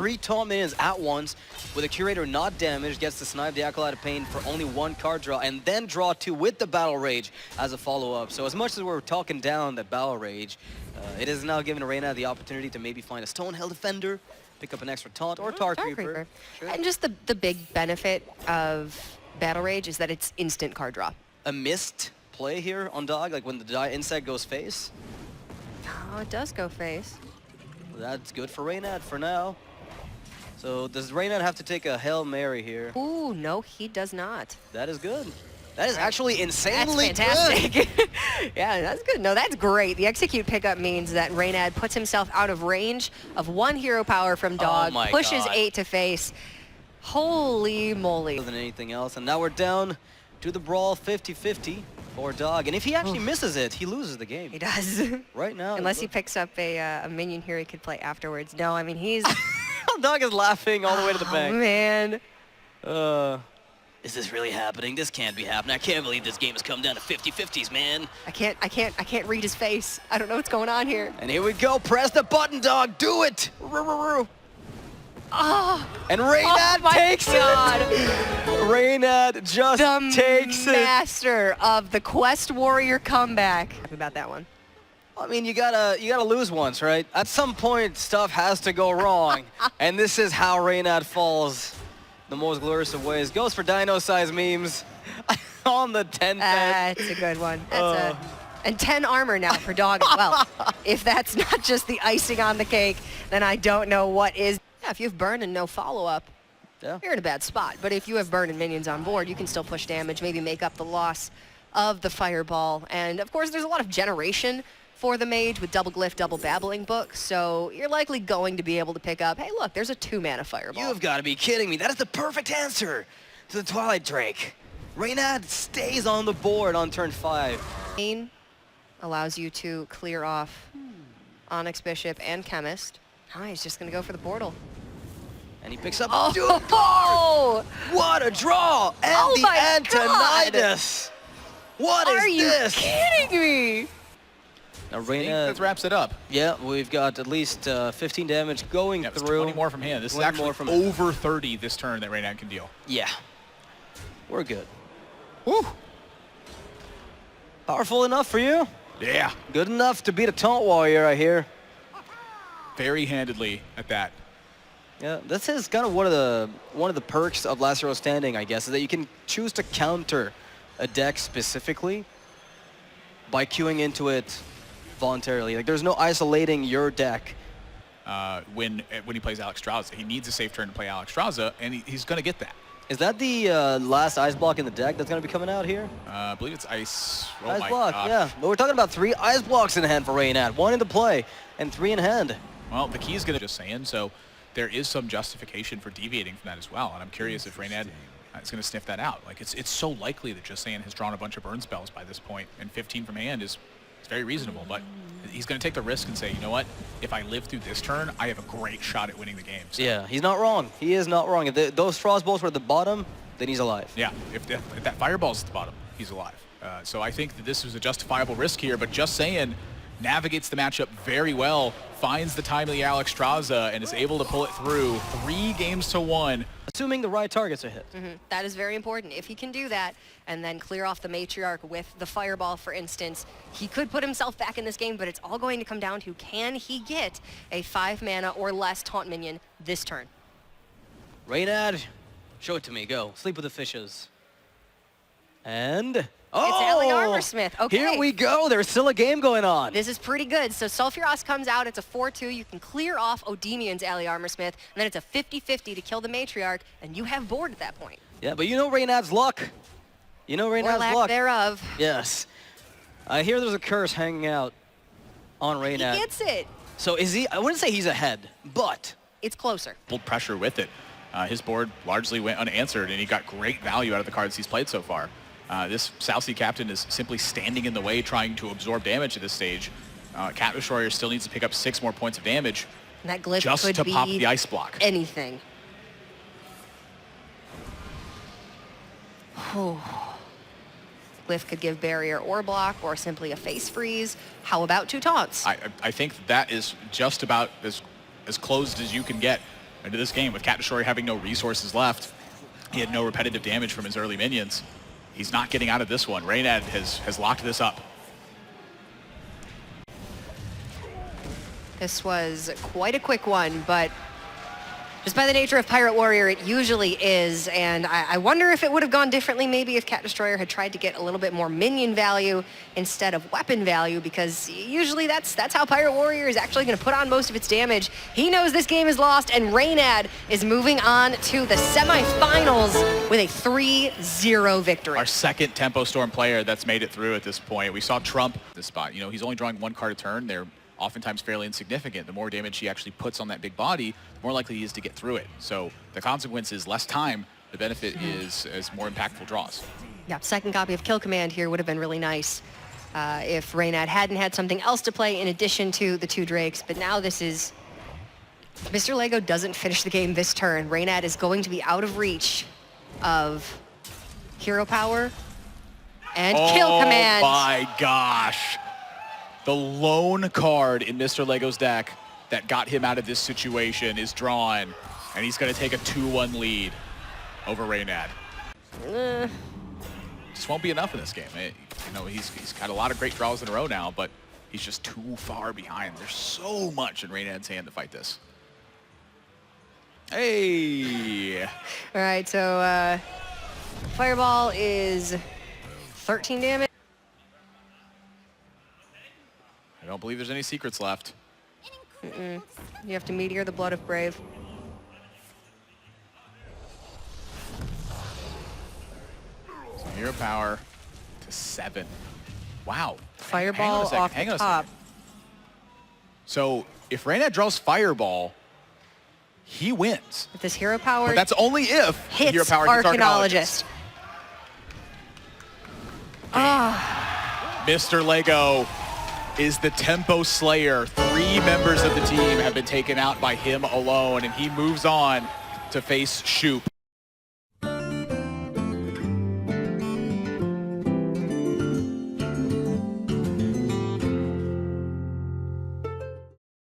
3 taunt minions at once, with the Curator not damaged, gets to snipe the Acolyte of Pain for only 1 card draw, and then draw 2 with the Battle Rage as a follow-up. So as much as we're talking down that Battle Rage, it is now giving Reynad the opportunity to maybe find a Stonehell Defender, pick up an extra taunt, or Tar Creeper. Sure. And just the big benefit of Battle Rage is that it's instant card draw. A missed play here on Dog, like when the insect goes face. Oh, it does go face. That's good for Reynad for now. So does Reynad have to take a Hail Mary here? Ooh, no, he does not. That is good. That is actually insanely that's fantastic. Good. Yeah, that's good. No, that's great. The execute pickup means that Reynad puts himself out of range of 1 hero power from Dog, pushes 8 to face. Holy moly. Than anything else, and now we're down to the brawl 50-50 for Dog. And if he actually misses it, he loses the game. He does. Right now. Unless he picks up a minion here he could play afterwards. No, I mean, he's... Dog is laughing all the way to the bank. Oh, man. Is this really happening? This can't be happening. I can't believe this game has come down to 50-50s, man. I can't read his face. I don't know what's going on here. And here we go. Press the button, Dog. Do it. Oh, and Reynad takes it. Reynad just takes it. The master of the Quest Warrior comeback. Happy about that one. I mean, you gotta lose once, right? At some point, stuff has to go wrong, and this is how Reynad falls the most glorious of ways. Goes for dino-sized memes on the 10th. That's a good one. That's and 10 armor now for Dog as well. If that's not just the icing on the cake, then I don't know what is. Yeah, if you have burn and no follow-up, you're in a bad spot. But if you have burn and minions on board, you can still push damage, maybe make up the loss of the fireball. And of course, there's a lot of generation for the mage with double glyph, double babbling book. So you're likely going to be able to pick up, hey, look, there's a 2-mana fireball. You've got to be kidding me. That is the perfect answer to the Twilight Drake. Reynad stays on the board on turn 5. Allows you to clear off Onyx Bishop and Chemist. Oh, he's just going to go for the portal. And he picks up Oh! What a draw! And the Antonidas! What is this? Are you kidding me? Now Reynad, that wraps it up. Yeah, we've got at least 15 damage going through. 20 more from hand. This is actually over 30 this turn that Reynad can deal. Yeah. We're good. Woo! Powerful enough for you? Yeah. Good enough to beat a Taunt Warrior, I hear. Very handedly at that. Yeah, this is kind of one of the perks of Last Hero Standing, I guess, is that you can choose to counter a deck specifically by queuing into it voluntarily. Like, there's no isolating your deck. When he plays Alexstrasza, he needs a safe turn to play Alexstrasza, and he's going to get that. Is that the last Ice Block in the deck that's going to be coming out here? I believe it's Ice. Oh Ice my Block, gosh. yeah. But we're talking about 3 Ice Blocks in hand for Reynad. 1 in the play and 3 in hand. Well, the key is going to just saying, so there is some justification for deviating from that as well. And I'm curious if Reynad is going to sniff that out. Like, it's so likely that Just Saying has drawn a bunch of burn spells by this point, and 15 from hand is very reasonable. But he's going to take the risk and say, you know what? If I live through this turn, I have a great shot at winning the game. So. Yeah, he's not wrong. He is not wrong. If those Frost Bolts were at the bottom, then he's alive. Yeah, if that Fireball's at the bottom, he's alive. So I think that this was a justifiable risk here, but Just Saying navigates the matchup very well, finds the timely Alexstrasza, and is able to pull it through 3 games to 1. Assuming the right targets are hit. That is very important. If he can do that and then clear off the Matriarch with the Fireball, for instance, he could put himself back in this game, but it's all going to come down to, can he get a 5-mana or less taunt minion this turn? Reynad, show it to me. Go. Sleep with the fishes. And... It's Alley Armorsmith. Okay. Here we go. There's still a game going on. This is pretty good. So Sulfuros comes out. It's a 4-2. You can clear off Odemian's Alley Armorsmith, and then it's a 50-50 to kill the Matriarch, and you have board at that point. Yeah, but you know Reynad's luck. You know Reynad's luck. Or lack thereof. Yes. I hear there's a curse hanging out on Reynad. He gets it. So is he... I wouldn't say he's ahead, but... It's closer. Pulled pressure with it. His board largely went unanswered, and he got great value out of the cards he's played so far. This South Sea Captain is simply standing in the way, trying to absorb damage at this stage. Cat Destroyer still needs to pick up 6 more points of damage. And that glyph just could to be pop the ice block. Anything. Glyph could give barrier or block, or simply a face freeze. How about 2 taunts? I think that is just about as closed as you can get. into this game with Cat Destroyer having no resources left. He had no repetitive damage from his early minions. He's not getting out of this one. Reynad has locked this up. This was quite a quick one, but just by the nature of Pirate Warrior, it usually is, and I wonder if it would have gone differently maybe if Cat Destroyer had tried to get a little bit more minion value instead of weapon value, because usually that's how Pirate Warrior is actually going to put on most of its damage. He knows this game is lost, and Reynad is moving on to the semifinals with a 3-0 victory. Our second Tempo Storm player that's made it through at this point. We saw Trump this spot. You know, he's only drawing 1 card a turn. They're oftentimes fairly insignificant. The more damage he actually puts on that big body, the more likely he is to get through it. So the consequence is less time. The benefit is more impactful draws. Yeah, second copy of Kill Command here would have been really nice if Reynad hadn't had something else to play in addition to the 2 Drakes. But now this is... Mr. Lego doesn't finish the game this turn. Reynad is going to be out of reach of Hero Power and Kill Command. Oh my gosh. The lone card in Mr. Lego's deck that got him out of this situation is drawn, and he's going to take a 2-1 lead over Reynad. Just won't be enough in this game. You know, he's got a lot of great draws in a row now, but he's just too far behind. There's so much in Reynad's hand to fight this. Hey! All right, so Fireball is 13 damage. I don't believe there's any secrets left. You have to Meteor the Blood of Brave. So Hero Power to 7. Wow. Fireball off the top. So if Reynad draws Fireball, he wins. With this Hero Power, but that's only if hits Hero Power hits Arcanologist. Mr. Lego is the Tempo Slayer. 3 members of the team have been taken out by him alone, and he moves on to face Shoop.